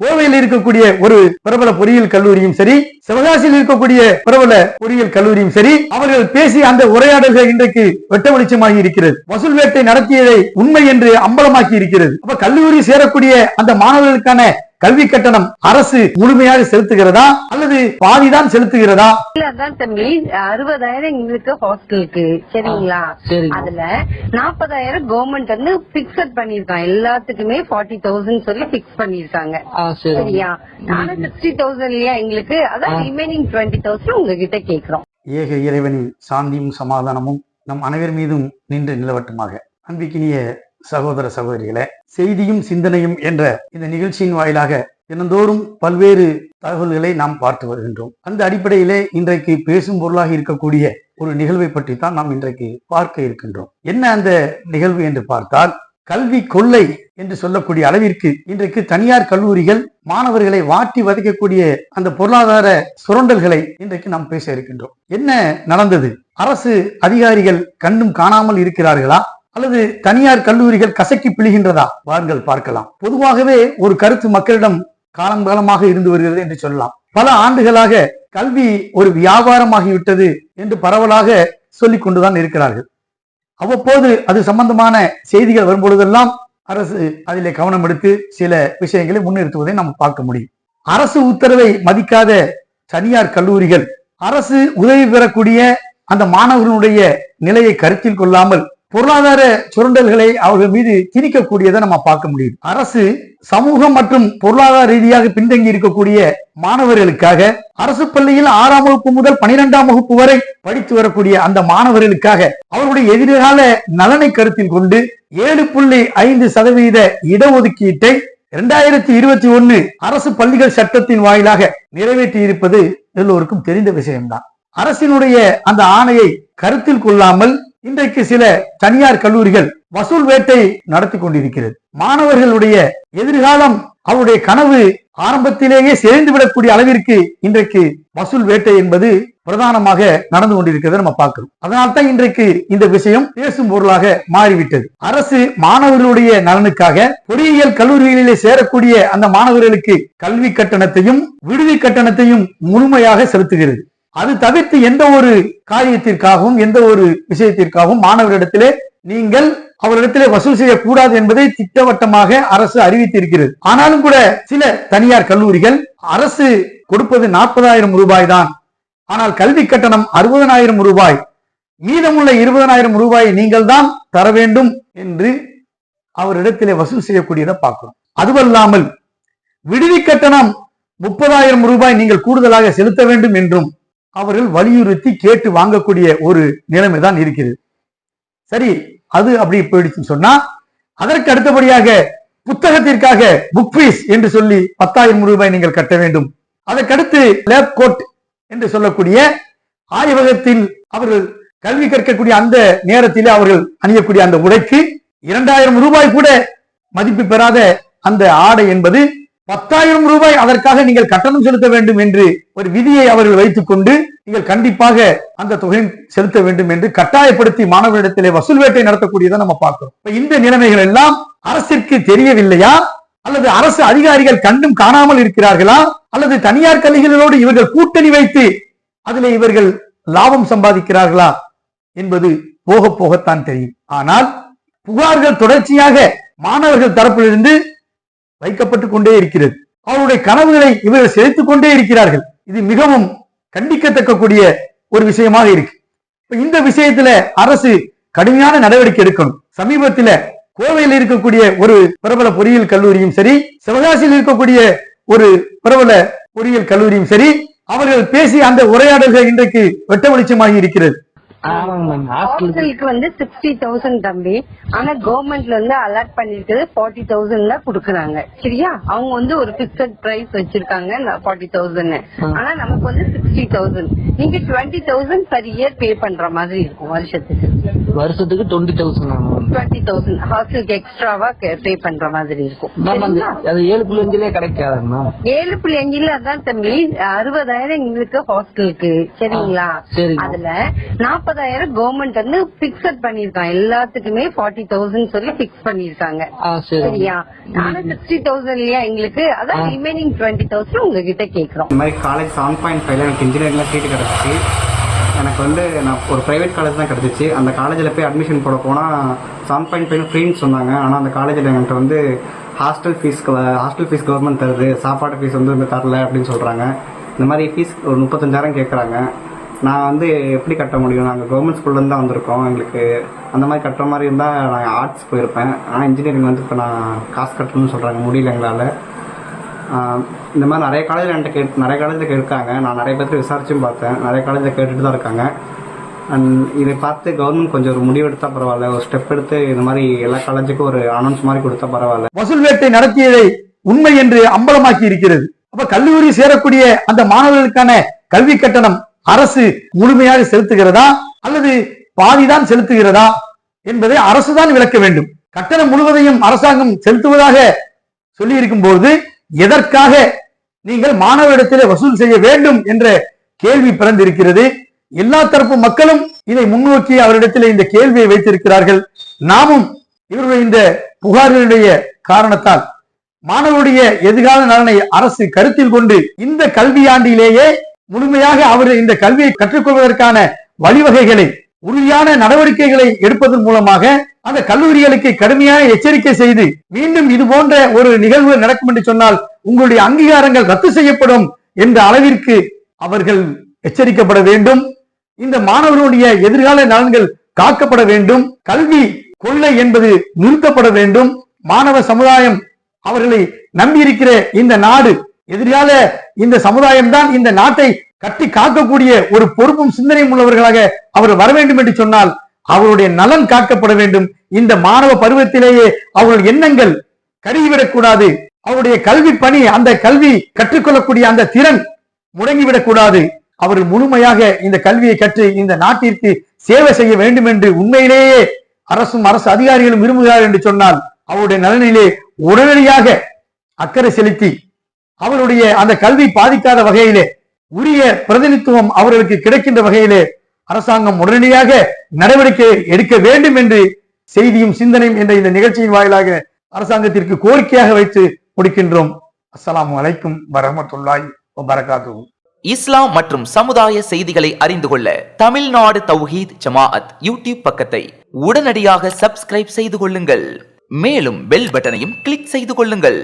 கோவையில் இருக்கக்கூடிய ஒரு பிரபல பொறியியல் கல்லூரியும் சரி, சிவகாசியில் இருக்கக்கூடிய பிரபல பொறியியல் கல்லூரியும் சரி, அவர்கள் பேசி அந்த உரையாடல்கள் இன்றைக்கு வெட்ட வெளிச்சமாகி இருக்கிறது. வசூல் வேட்டை நடத்தியதை உண்மை என்று அம்பலமாக்கி இருக்கிறது. அப்ப கல்லூரி சேரக்கூடிய அந்த மாணவர்களுக்கான கல்வி கட்டணம் அரசு முழுமையாக செலுத்துகிறதா அல்லது பாதிதான் செலுத்துகிறதா? இல்லதான் தம்பி, 60,000 எங்களுக்கு ஹாஸ்டலுக்கு, சரிங்களா? அதுல 40,000 கவர்மெண்ட் வந்து பிக்ஸட் பண்ணிருக்காங்க. எல்லாத்துக்குமே 40,000 சொல்லி பிக்ஸ் பண்ணிருக்காங்க, சரியா? ஆனா 60,000 இல்லையா எங்களுக்கு, அதான் ரிமைனிங் 20,000 உங்ககிட்ட கேக்குறோம். ஏக இறைவனின் சாந்தியும் சமாதானமும் நம் அனைவர் மீதும் நின்று நிலவட்டுமாக. அன்பிக்கினிய சகோதர சகோதரிகளே, செய்தியும் சிந்தனையும் என்ற இந்த நிகழ்ச்சியின் வாயிலாக தினந்தோறும் பல்வேறு தகவல்களை நாம் பார்த்து வருகின்றோம். அந்த அடிப்படையிலே இன்றைக்கு பேசும் பொருளாக இருக்கக்கூடிய ஒரு நிகழ்வை பற்றி தான் நாம் இன்றைக்கு பார்க்க இருக்கின்றோம். என்ன அந்த நிகழ்வு என்று பார்த்தால், கல்வி கொள்ளை என்று சொல்லக்கூடிய அளவிற்கு இன்றைக்கு தனியார் கல்லூரிகள் மாணவர்களை வாட்டி வதைக்கக்கூடிய அந்த பொருளாதார சுரண்டல்களை இன்றைக்கு நாம் பேச இருக்கின்றோம். என்ன நடந்தது? அரசு அதிகாரிகள் கண்டும் காணாமல் இருக்கிறார்களா அல்லது தனியார் கல்லூரிகள் கசக்கி பிழிகின்றதா? வாருங்கள் பார்க்கலாம். பொதுவாகவே ஒரு கருத்து மக்களிடம் காலங்காலமாக இருந்து வருகிறது என்று சொல்லலாம். பல ஆண்டுகளாக கல்வி ஒரு வியாபாரமாகிவிட்டது என்று பரவலாக சொல்லிக் கொண்டுதான் இருக்கிறார்கள். அவ்வப்போது அது சம்பந்தமான செய்திகள் வரும்பொழுதெல்லாம் அரசு அதிலே கவனம் எடுத்து சில விஷயங்களை முன்னிறுத்துவதை நாம் பார்க்க முடியும். அரசு உத்தரவை மதிக்காத தனியார் கல்லூரிகள் அரசு உதவி பெறக்கூடிய அந்த மாணவர்களுடைய நிலையை கருத்தில் கொள்ளாமல் பொருளாதார சுரண்டல்களை அவர்கள் மீது திணிக்கக்கூடியதை நம்ம பார்க்க முடியும். அரசு சமூகம் மற்றும் பொருளாதார ரீதியாக பின்தங்கி இருக்கக்கூடிய மாணவர்களுக்காக அரசு பள்ளியில் 6ஆம் வகுப்பு முதல் 12ஆம் வகுப்பு வரை படித்து வரக்கூடிய அந்த மாணவர்களுக்காக அவருடைய எதிர்கால நலனை கருத்தில் கொண்டு 7.5% இடஒதுக்கீட்டை 2021 அரசு பள்ளிகள் சட்டத்தின் வாயிலாக நிறைவேற்றி இருப்பது எல்லோருக்கும் தெரிந்த விஷயம்தான். அரசினுடைய அந்த ஆணையை கருத்தில் கொள்ளாமல் இன்றைக்கு சில தனியார் கல்லூரிகள் வசூல் வேட்டை நடத்தி கொண்டிருக்கிறது. மாணவர்களுடைய எதிர்காலம், அவருடைய கனவு ஆரம்பத்திலேயே சேர்ந்துவிடக்கூடிய அளவிற்கு இன்றைக்கு வசூல் வேட்டை என்பது பிரதானமாக நடந்து கொண்டிருக்கிறத நம்ம பார்க்கிறோம். அதனால்தான் இன்றைக்கு இந்த விஷயம் பேசும் பொருளாக மாறிவிட்டது. அரசு மாணவர்களுடைய நலனுக்காக பொறியியல் கல்லூரிகளிலே சேரக்கூடிய அந்த மாணவர்களுக்கு கல்வி கட்டணத்தையும் விடுதி கட்டணத்தையும் முழுமையாக செலுத்துகிறது. அது தவிர்த்து எந்த ஒரு காரியத்திற்காகவும் எந்த ஒரு விஷயத்திற்காகவும் மாணவரிடத்திலே நீங்கள் அவரிடத்திலே வசூல் செய்யக்கூடாது என்பதை திட்டவட்டமாக அரசு அறிவித்திருக்கிறது. ஆனாலும் கூட சில தனியார் கல்லூரிகள் அரசு கொடுப்பது 40,000 ரூபாய் தான், ஆனால் கல்வி கட்டணம் 60,000 ரூபாய், மீதமுள்ள 20,000 ரூபாயை நீங்கள் தான் தர வேண்டும் என்று அவரிடத்திலே வசூல் செய்யக்கூடியதை பார்க்கிறோம். அதுவல்லாமல் விடுதி கட்டணம் 30,000 ரூபாய் நீங்கள் கூடுதலாக செலுத்த வேண்டும் என்றும் அவர்கள் வலியுறுத்தி கேட்டு வாங்கக்கூடிய ஒரு நிலைமைதான் இருக்கிறது. சரி, அது அப்படி போயிடுச்சுன்னு சொன்னா அதற்கு அடுத்தபடியாக புத்தகத்திற்காக புக் ஃபீஸ் என்று சொல்லி 10,000 ரூபாய் நீங்கள் கட்ட வேண்டும். அதற்கடுத்து லேப் கோட் என்று சொல்லக்கூடிய ஆய்வகத்தில் அவர்கள் கல்வி கற்கக்கூடிய அந்த நேரத்திலே அவர்கள் அணியக்கூடிய அந்த உடைக்கு 2,000 ரூபாய் கூட மதிப்பு பெறாத அந்த ஆடை என்பது 10,000 ரூபாய் அதற்காக நீங்கள் கட்டணம் செலுத்த வேண்டும் என்று ஒரு விதியை அவர்கள் வைத்துக் கொண்டு நீங்கள் கண்டிப்பாக அந்த தொகையை செலுத்த வேண்டும் என்று கட்டாயப்படுத்தி மாணவரிடத்திலே வசூல் வேட்டை நடத்தக்கூடியதை நம்ம பார்க்கிறோம். இந்த நிலைமைகள் எல்லாம் அரசிற்கு தெரியவில்லையா அல்லது அரசு அதிகாரிகள் கண்டும் காணாமல் இருக்கிறார்களா அல்லது தனியார் கல்லூரிகளோடு இவர்கள் கூட்டணி வைத்து அதிலே இவர்கள் லாபம் சம்பாதிக்கிறார்களா என்பது போக போகத்தான் தெரியும். ஆனால் புகார்கள் தொடர்ச்சியாக மாணவர்கள் தரப்பிலிருந்து வைக்கப்பட்டுக் கொண்டே இருக்கிறது. அவருடைய கனவுகளை இவர்கள் செலுத்திக் கொண்டே இருக்கிறார்கள். இது மிகவும் கண்டிக்கத்தக்கக்கூடிய ஒரு விஷயமாக இருக்கு. இந்த விஷயத்துல அரசு கடுமையான நடவடிக்கை எடுக்கணும். சமீபத்தில் கோவையில் இருக்கக்கூடிய ஒரு பிரபல பொறியியல் கல்லூரியும் சரி, சிவகாசியில் இருக்கக்கூடிய ஒரு பிரபல பொறியியல் கல்லூரியும் சரி, அவர்கள் பேசி அந்த உரையாடல்கள் இன்றைக்கு வெட்ட வெளிச்சமாகி இருக்கிறது. ஹாஸ்டலுக்கு வந்து 60,000 தம்பி, ஆனா கவர்மெண்ட்ல வந்து அலாட் பண்ணிருக்கிறது 40,000 குடுக்குறாங்க, சரியா? அவங்க வந்து ஒரு பிக்சட் பிரைஸ் வச்சிருக்காங்க 40,000, ஆனா நமக்கு வந்து 60,000. நீங்க 20,000 per year பே பண்ற மாதிரி இருக்கும். வருஷத்துக்கு 20,000 ஹாஸ்டலுக்கு எக்ஸ்ட்ராவா பே பண்ற மாதிரி இருக்கும். 7.5 கிடைக்காது. 7.5 அதான் தம்பி, 60,000 எங்களுக்கு ஹாஸ்டலுக்கு, சரிங்களா? அதுல 40,000 40,000 கவர்மெண்ட் வந்து பிக்ஸட் பண்ணிருக்காங்க. எல்லாத்துக்குமே 40,000 சொல்லி பிக்ஸ் பண்ணிருக்காங்க. சரியா? ஆனா 60,000 இல்லையா எங்களுக்கு, அதான் ரிமைனிங் 20,000 உங்ககிட்ட கேக்குறோம். இந்த மாதிரி காலேஜ் 7.5 எனக்கு இன்ஜினியரிங்ல சீட்டு கிடைச்சிச்சு. எனக்கு வந்து நான் ஒரு பிரைவேட் காலேஜ் தான் கிடச்சிச்சு. அந்த காலேஜில் போய் அட்மிஷன் போட போனால் 7.5 ஃப்ரீன்னு சொன்னாங்க. ஆனால் அந்த காலேஜில் என்கிட்ட வந்து ஹாஸ்டல் ஃபீஸ் கவர்மெண்ட் தருது, சாப்பாடு ஃபீஸ் வந்து தரல அப்படின்னு சொல்கிறாங்க. இந்த மாதிரி ஃபீஸ் ஒரு 35,000 கேட்குறாங்க. நான் வந்து எப்படி கட்ட முடியும்? நாங்கள் கவர்மெண்ட் ஸ்கூல்லேருந்து தான் வந்திருக்கோம். எங்களுக்கு அந்த மாதிரி கட்டுற மாதிரி இருந்தால் நான் ஆர்ட்ஸ் போயிருப்பேன். ஆனால் இன்ஜினியரிங் வந்து இப்போ நான் காசு கட்டணும்னு சொல்கிறாங்க, முடியல எங்களால். இந்த மாதிரி நிறைய காலேஜில் நிறைய காலேஜில் கேட்காங்க. நான் நிறைய பேர்த்து விசாரிச்சும் பார்த்தேன். நிறைய காலேஜில் கேட்டுட்டு தான் இருக்காங்க. இதை பார்த்து கவர்மெண்ட் கொஞ்சம் ஒரு முடிவு எடுத்தால் பரவாயில்ல, ஒரு ஸ்டெப் எடுத்து இந்த மாதிரி எல்லா காலேஜுக்கும் ஒரு அனௌன்ஸ் மாதிரி கொடுத்தா பரவாயில்ல. வசூல் வேட்டை நடத்தியதை உண்மை என்று அம்பலமாக்கி இருக்கிறது. அப்ப கல்லூரி சேரக்கூடிய அந்த மாணவர்களுக்கான கல்வி கட்டணம் அரசு முழுமையாக செலுத்துகிறதா அல்லது பாதிதான் செலுத்துகிறதா என்பதை அரசுதான் விளக்க வேண்டும். கட்டணம் முழுவதையும் அரசாங்கம் செலுத்துவதாக சொல்லி இருக்கும் போது எதற்காக நீங்கள் மாணவரிடத்திலே வசூல் செய்ய வேண்டும் என்ற கேள்வி பிறந்திருக்கிறது. எல்லா தரப்பு மக்களும் இதை முன்னோக்கி அவரிடத்தில் இந்த கேள்வியை வைத்திருக்கிறார்கள். நாமும் இவருடைய இந்த புகார்களுடைய காரணத்தால் மாணவருடைய எதிர்கால நலனை அரசு கருத்தில் கொண்டு இந்த கல்வியாண்டிலேயே முழுமையாக அவர் இந்த கல்வியை கற்றுக்கொள்வதற்கான வழிவகைகளை உறுதியான நடவடிக்கைகளை எடுப்பதன் மூலமாக அந்த கல்லூரிகளுக்கு கடுமையான எச்சரிக்கை செய்து மீண்டும் இது போன்ற ஒரு நிகழ்வு நடக்கும் என்று சொன்னால் உங்களுடைய அங்கீகாரங்கள் ரத்து செய்யப்படும் என்ற அளவிற்கு அவர்கள் எச்சரிக்கப்பட வேண்டும். இந்த மாணவர்களுடைய எதிர்கால நலன்கள் காக்கப்பட வேண்டும். கல்வி கொள்ளை என்பது நிறுத்தப்பட வேண்டும். மாணவ சமுதாயம் அவர்களை நம்பியிருக்கிற இந்த நாடு, எதிர்கால இந்த சமுதாயம் தான் இந்த நாட்டை கட்டி காக்கக்கூடிய ஒரு பொறுப்பும் சிந்தனையும் உள்ளவர்களாக அவர் வர வேண்டும் என்று சொன்னால் அவருடைய நலன் காக்கப்பட வேண்டும். இந்த மாணவ பருவத்திலேயே அவர்கள் எண்ணங்கள் கருகிவிடக் கூடாது. அவருடைய கல்வி பணி, அந்த கல்வி கற்றுக்கொள்ளக்கூடிய அந்த திறன் முடங்கிவிடக் கூடாது. அவர் முழுமையாக இந்த கல்வியை கற்று இந்த நாட்டிற்கு சேவை செய்ய வேண்டும் என்று உண்மையிலேயே அரசும் அரசு அதிகாரிகளும் விரும்புகிறார் என்று சொன்னால் அவருடைய நலனிலே உடனடியாக அக்கறை செலுத்தி அவருடைய அந்த கல்வி பாதிக்காத வகையிலே உரிய பிரதிநிதித்துவம் அவர்களுக்கு கிடைக்கின்ற வகையிலே அரசாங்கம் உடனடியாக நடவடிக்கை எடுக்க வேண்டும் என்று செய்தியும் சிந்தனையும் என்ற இந்த நிகழ்ச்சியின் வாயிலாக அரசாங்கத்திற்கு கோரிக்கையாக வைத்து முடிக்கின்றோம். அஸ்ஸலாமு அலைக்கும் வரஹ்மத்துல்லாஹி வபரகாத்துஹு. இஸ்லாம் மற்றும் சமுதாய செய்திகளை அறிந்து கொள்ள தமிழ்நாடு தௌஹீத் ஜமாஅத் யூடியூப் பக்கத்தை உடனடியாக சப்ஸ்கிரைப் செய்து கொள்ளுங்கள். மேலும் பெல் பட்டனையும் கிளிக் செய்து கொள்ளுங்கள்.